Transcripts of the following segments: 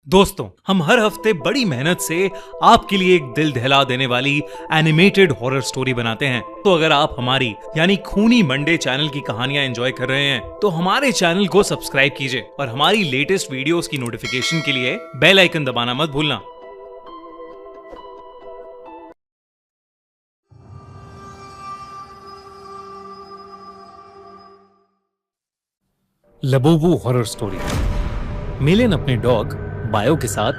दोस्तों, हम हर हफ्ते बड़ी मेहनत से आपके लिए एक दिल दहला देने वाली एनिमेटेड हॉरर स्टोरी बनाते हैं। तो अगर आप हमारी यानी खूनी मंडे चैनल की कहानियां एंजॉय कर रहे हैं तो हमारे चैनल को सब्सक्राइब कीजिए और हमारी लेटेस्ट वीडियोस की नोटिफिकेशन के लिए बेल आइकन दबाना मत भूलना। Labubu horror story. मिलेन अपने डॉग बायो के साथ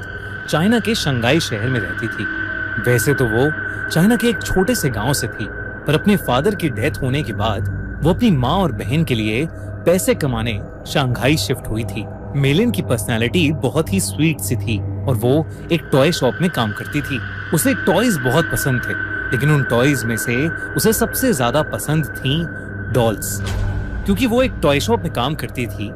चाइना के शंघाई शहर में रहती थी। वैसे तो वो चाइना के एक छोटे से गांव से थी, पर अपने फादर की डेथ होने के बाद वो अपनी माँ और बहन के लिए पैसे कमाने शंघाई शिफ्ट हुई थी। मिलेन की पर्सनालिटी बहुत ही स्वीट सी थी और वो एक टॉय शॉप में काम करती थी। उसे टॉयज बहुत पसंद थे, लेकिन उन टॉयज में से उसे सबसे ज्यादा पसंद थी डॉल्स। क्योंकि वो एक टॉय शॉप में काम करती थी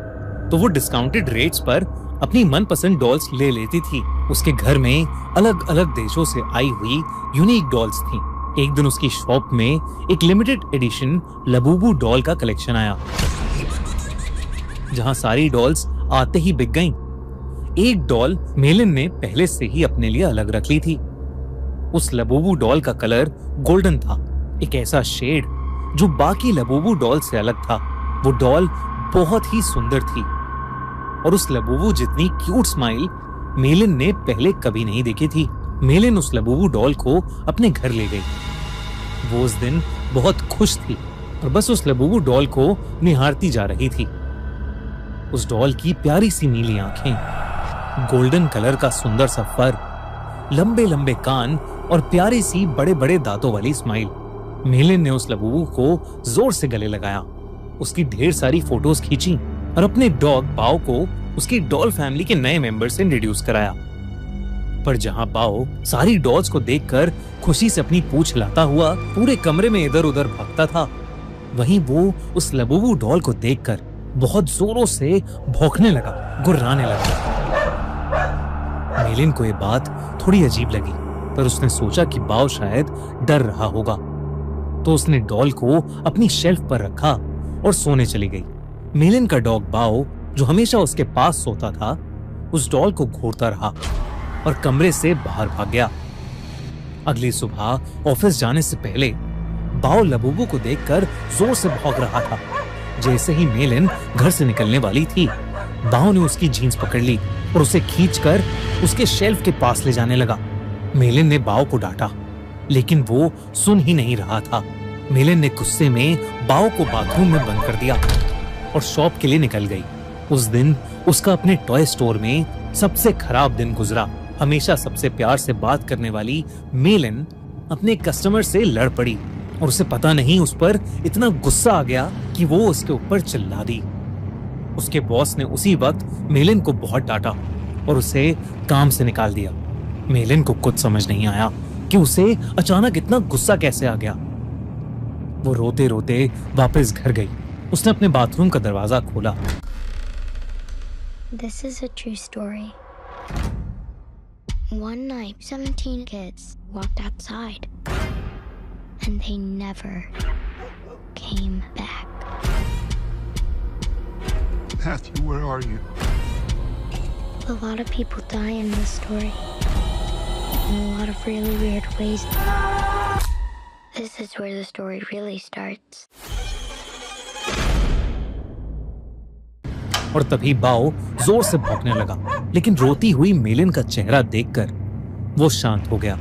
तो वो डिस्काउंटेड रेट्स पर अपनी मनपसंद डॉल्स ले लेती थी। उसके घर में अलग अलग देशों से आई हुई यूनिक डॉल्स थी। एक दिन उसकी शॉप में एक लिमिटेड एडिशन लबूबू डॉल का कलेक्शन आया, जहां सारी डॉल्स आते ही बिक गईं। एक डॉल मेलिन ने पहले से ही अपने लिए अलग रख ली थी। उस लबूबू डॉल का कलर गोल्डन था, एक ऐसा शेड जो बाकी लबूबू डॉल से अलग था। वो डॉल बहुत ही सुंदर थी और उस लबूबू जितनी क्यूट स्माइल मेलिन ने पहले कभी नहीं देखी थी। मेलिन उस लबूबू डॉल को अपने घर ले गई। वो उस दिन बहुत खुश थी और बस उस लबूबू डॉल को निहारती जा रही थी। उस डॉल की प्यारी सी नीली आंखें, गोल्डन कलर का सुंदर सा फर, लंबे लंबे कान और प्यारी सी बड़े बड़े दांतों वाली स्माइल। मेलिन ने उस लबूबू को जोर से गले लगाया, उसकी ढेर सारी फोटोज खींची और अपने डॉग बाओ को उसकी डॉल फैमिली के नए मेंबर से इंट्रोड्यूस कराया। पर जहां बाओ सारी डॉल्स को देखकर खुशी से अपनी पूंछ हिलाता हुआ पूरे कमरे में इधर उधर भागता था, वहीं वो उस लबूबू डॉल को देखकर बहुत जोरों से भौंकने लगा, गुर्राने लगा। मेलिन को ये बात थोड़ी अजीब लगी, पर उसने सोचा कि बाओ शायद डर रहा होगा, तो उसने डॉल को अपनी शेल्फ पर रखा और सोने चली गई। मेलिन का डॉग बाओ, जो हमेशा उसके पास सोता था, उस डॉल को घूरता रहा और कमरे से बाहर भाग गया। अगली सुबह ऑफिस जाने से पहले बाओ लबूबू को देखकर जोर से भौंक रहा था। जैसे ही मेलिन घर से निकलने वाली थी, बाओ ने उसकी जीन्स पकड़ ली और उसे खींचकर उसके शेल्फ के पास ले जाने लगा। मेलिन ने बाओ को डांटा, लेकिन वो सुन ही नहीं रहा था। मेलिन ने गुस्से में बाओ को बाथरूम में बंद कर दिया और शॉप के लिए निकल गई। उस दिन उसका अपने टॉय स्टोर में सबसे खराब दिन गुजरा। हमेशा सबसे प्यार से बात करने वाली मेलिन अपने कस्टमर से लड़ पड़ी और उसे पता नहीं उस पर इतना गुस्सा आ गया कि वो उसके ऊपर चिल्ला दी। उसके बॉस ने उसी वक्त मेलिन को बहुत डांटा और उसे काम से निकाल दिया। मेलिन को कुछ समझ नहीं आया कि उसे अचानक इतना गुस्सा कैसे आ गया। वो रोते रोते वापस घर गई। उसने अपने बाथरूम का दरवाजा खोला। This is a true story. One night, 17 kids walked outside and they never came back. Matthew, where are you? A lot of people die in this story in a lot of really weird ways. This is where the story really starts. और तभी बाओ जोर से भौंकने लगा, लेकिन रोती हुई मेलिन का चेहरा देखकर वो शांत हो गया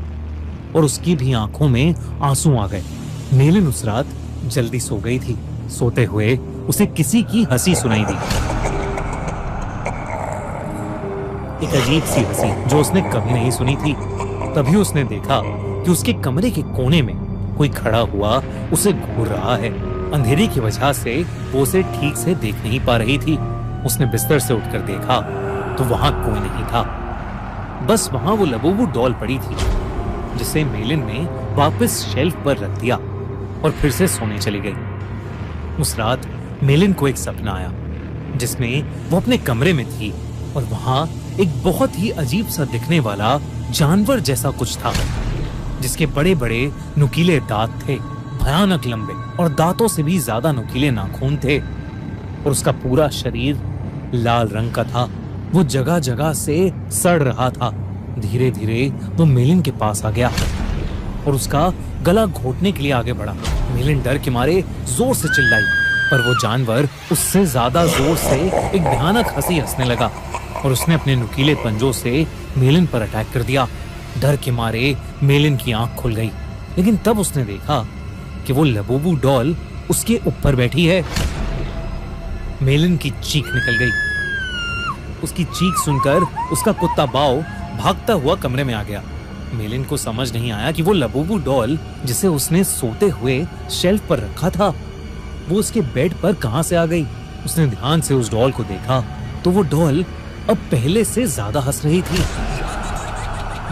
और उसकी भी आंखों में आंसू आ गए। मेलिन उस रात जल्दी सो गई थी। सोते हुए उसे किसी की हंसी सुनाई दी, एक अजीब सी हंसी जो उसने कभी नहीं सुनी थी। तभी उसने देखा कि उसके कमरे के कोने में कोई खड़ा हुआ उसे घूर रहा है। अंधेरे की वजह से वो उसे ठीक से देख नहीं पा रही थी। उसने बिस्तर से उठकर देखा तो वहां कोई नहीं था, बस वहां वो लबूबू डॉल पड़ी थी, जिसे मेलिन ने वापस शेल्फ पर रख दिया और फिर से सोने चली गई। उस रात मेलिन को एक सपना आया जिसमें वो अपने कमरे में थी और वहां एक बहुत ही अजीब सा दिखने वाला जानवर जैसा कुछ था, जिसके बड़े बड़े नुकीले दांत थे, भयानक लंबे और दांतों से भी ज्यादा नुकीले नाखून थे और उसका पूरा शरीर लाल रंग का था। वो जगह जगह से सड़ रहा था। धीरे धीरे वो मेलिन के पास आ गया और उसका गला घोटने के लिए आगे बढ़ा। मेलिन डर के मारे जोर से चिल्लाई, पर वो जानवर उससे ज्यादा जोर से एक भयानक हंसी हंसने लगा और उसने अपने नुकीले पंजों से मेलिन पर अटैक कर दिया। डर के मारे मेलिन की आंख खुल गई, लेकिन तब उसने देखा कि वो लबूबू डॉल उसके ऊपर बैठी है। मेलिन की चीख निकल गई। उसकी चीख सुनकर उसका कुत्ता बाओ भागता हुआ कमरे में आ गया। मेलिन को समझ नहीं आया कि वो लबूबू डॉल जिसे उसने सोते हुए शेल्फ पर रखा था, वो उसके बेड पर कहां से आ गई। उसने ध्यान से उस डॉल को देखा तो वो डॉल अब पहले से ज्यादा हंस रही थी।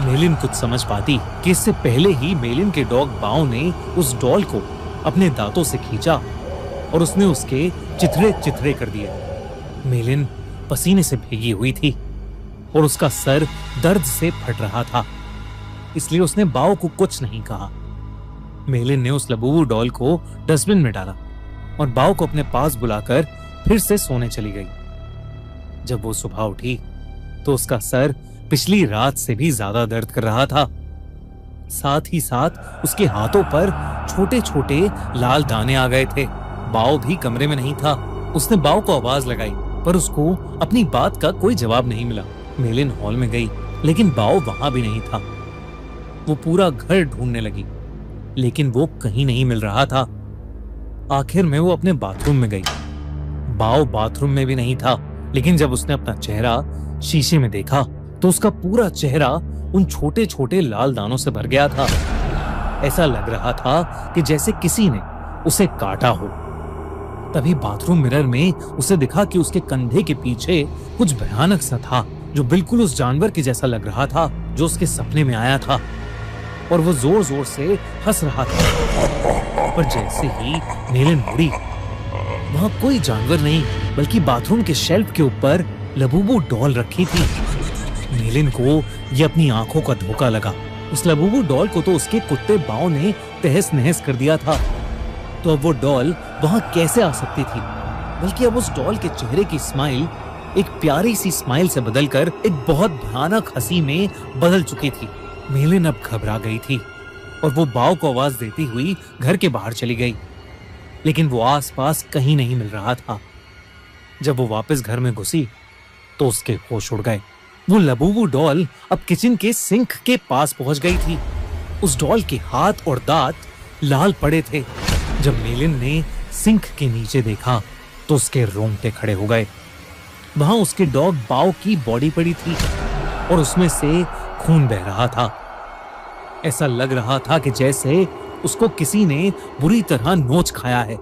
मेलिन कुछ समझ पाती कि इससे पहले ही मेलिन के डॉग बाओ ने उस डॉल को अपने दांतों से खींचा और उसने उसके चिथड़े चिथड़े कर दिए। मेलिन पसीने से भीगी हुई थी और उसका सर दर्द से फट रहा था, इसलिए उसने बाओ को कुछ नहीं कहा। मेलिन ने उस लबूबू डॉल को डस्टबिन में डाला और बाओ को अपने पास बुलाकर फिर से सोने चली गई। जब वो सुबह उठी तो उसका सर पिछली रात से भी ज्यादा दर्द कर रहा था। साथ ही साथ उसके हाथों पर छोटे छोटे लाल दाने आ गए थे। बाओ भी कमरे में नहीं था। उसने बाओ को आवाज लगाई, पर उसको अपनी बात का कोई जवाब नहीं मिला। मेलिन हॉल में गई, लेकिन बाओ वहां भी नहीं था। वो पूरा घर ढूंढने लगी, लेकिन वो कहीं नहीं मिल रहा था। आखिर में वो अपने बाथरूम में गई। बाओ बाथरूम में भी नहीं था, लेकिन जब उसने अपना चेहरा शीशे में देखा तो उसका पूरा चेहरा उन छोटे छोटे लाल दानों से भर गया था। ऐसा लग रहा था कि जैसे किसी ने उसे काटा हो। तभी बाथरूम मिरर में उसे दिखा कि उसके कंधे के पीछे कुछ भयानक सा था, जो बिल्कुल उस जानवर के जैसा लग रहा था जो उसके सपने में आया था, और वो जोर जोर से हंस रहा था। पर जैसे ही मेलिन मुड़ी, वहां कोई जानवर नहीं बल्कि बाथरूम के शेल्फ के ऊपर लबूबू डॉल रखी थी। मेलिन को ये अपनी आंखों का धोखा लगा। उस लबूबू डॉल को तो उसके कुत्ते बाओ ने तहस नहस कर दिया था, तो अब वो डॉल वहां कैसे आ सकती थी। बल्कि अब उस डॉल के चेहरे की स्माइल एक प्यारी सी स्माइल से बदलकर एक बहुत भयानक हंसी में बदल चुकी थी। मेलिन अब घबरा गई थी और वो बाओ को आवाज देती हुई घर के बाहर चली गई, लेकिन वो आसपास कहीं नहीं मिल रहा था। जब वो वापस घर में घुसी तो उसके होश उड़ गए। वो लबूबू डॉल अब किचन के सिंक के पास पहुंच गई थी। उस डॉल के हाथ और दांत लाल पड़े थे। जब मेलिन ने सिंक के नीचे देखा तो उसके रोंगटे खड़े हो गए। वहां उसके डॉग बाओ की बॉडी पड़ी थी और उसमें से खून बह रहा था। ऐसा लग रहा था कि जैसे उसको किसी ने बुरी तरह नोच खाया है।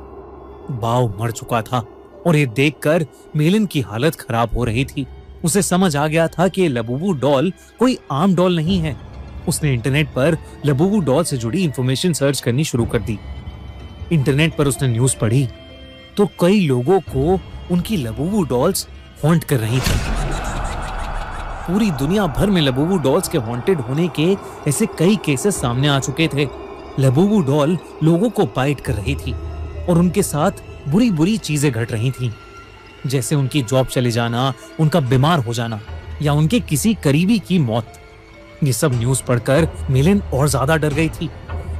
बाओ मर चुका था और ये देखकर मेलिन की हालत खराब हो रही थी। उसे समझ आ गया था कि लबूबू डॉल कोई आम डॉल नहीं है। उसने इंटरनेट पर लबूबू डॉल से जुड़ी इंफॉर्मेशन सर्च करनी शुरू कर दी। इंटरनेट पर उसने न्यूज़ पढ़ी तो कई लोगों को उनकी लबूबू डॉल्स हॉन्ट कर रही थी। पूरी दुनिया भर में लबूबू डॉल्स के हॉन्टेड होने के ऐसे कई केसेस सामने आ चुके थे। लबूबू डॉल लोगों को बाइट कर रही थी और उनके साथ बुरी बुरी चीजें घट रही थीं, जैसे उनकी जॉब चले जाना, उनका बीमार हो जाना या उनके किसी करीबी की मौत। ये सब न्यूज़ पढ़कर मेलिन और ज्यादा डर गई थी।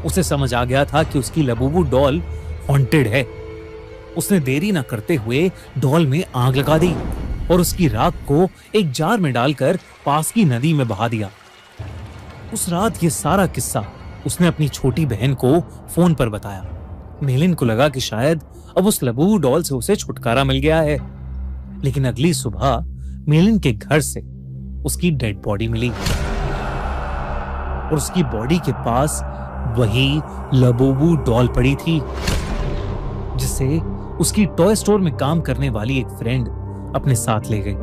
उसे समझ आ गया था कि उसकी लबूबू डॉल हॉन्टेड है। उसने देरी न करते हुए डॉल में आग लगा दी और उसकी राख को एक जार में डालकर पास की नदी में बहा दिया। उस रात ये सारा किस्सा उसने अपनी छोटी बहन को फोन पर बताया। मेलिन को लगा कि शायद अब उस लबूबू डॉल से उसे छुटकारा मिल गया है, लेकिन अगली सुबह मेलिन के घर से उसकी डेड बॉडी मिली और उसकी बॉडी के पास वही लबूबू डॉल पड़ी थी, जिसे उसकी टॉय स्टोर में काम करने वाली एक फ्रेंड अपने साथ ले गई।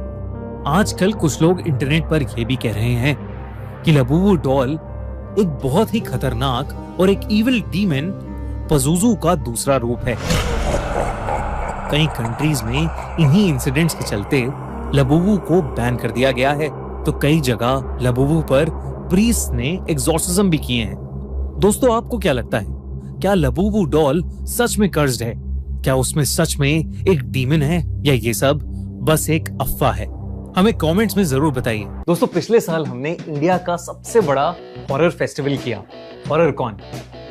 आजकल कुछ लोग इंटरनेट पर यह भी कह रहे हैं कि लबूबू डॉल एक बहुत ही खतरनाक और एक इविल डीमन पज़ुज़ू का दूसरा रूप है। कई कंट्रीज में इन्हीं इंसिडेंट्स के चलते लबूबू को बैन कर दिया गया है, तो कई जगह लबूबू पर प्रीस्ट ने एग्जॉर्सिज्म भी किए हैं। दोस्तों, आपको क्या लगता है, क्या लबूबू डॉल सच में कर्स्ड है? क्या उसमें सच में एक डीमन है या ये सब बस एक अफवाह है? हमें कमेंट्स में जरूर बताइए। दोस्तों, पिछले साल हमने इंडिया का सबसे बड़ा हॉरर फेस्टिवल किया, हॉरर कॉन,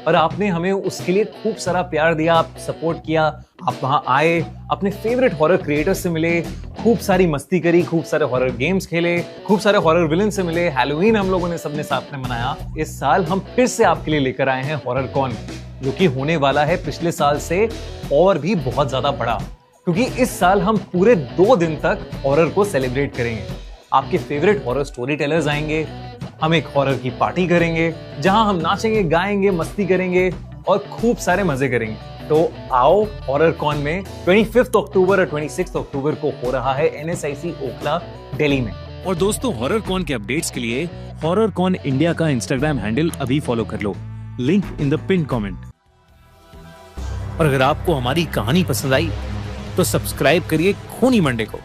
और आपने हमें उसके लिए खूब सारा प्यार दिया, आप सपोर्ट किया, आप वहां आए, अपने फेवरेट हॉरर क्रिएटर्स से मिले, खूब सारी मस्ती करी, खूब सारे हॉरर गेम्स खेले, खूब सारे हॉरर विलन से मिले, हैलोवीन हम लोगों ने सबने साथ में मनाया। इस साल हम फिर से आपके लिए लेकर आए हैं हॉरर कॉन, जो कि होने वाला है पिछले साल से और भी बहुत ज्यादा बड़ा, क्योंकि इस साल हम पूरे 2 दिन तक हॉरर को सेलिब्रेट करेंगे। आपके फेवरेट हॉरर स्टोरी टेलर्स आएंगे, हम एक हॉरर की पार्टी करेंगे जहां हम नाचेंगे, गाएंगे, मस्ती करेंगे और खूब सारे मजे करेंगे। तो आओ हॉरर कॉन में 25 अक्टूबर और 26 अक्टूबर को हो रहा है NSIC ओखला, दिल्ली में। और दोस्तों, हॉरर कॉन के अपडेट्स के लिए हॉरर कॉन इंडिया का इंस्टाग्राम हैंडल अभी फॉलो कर लो, link in the pin comment. और अगर आपको हमारी कहानी पसंद आई तो सब्सक्राइब करिए खूनी मंडे को।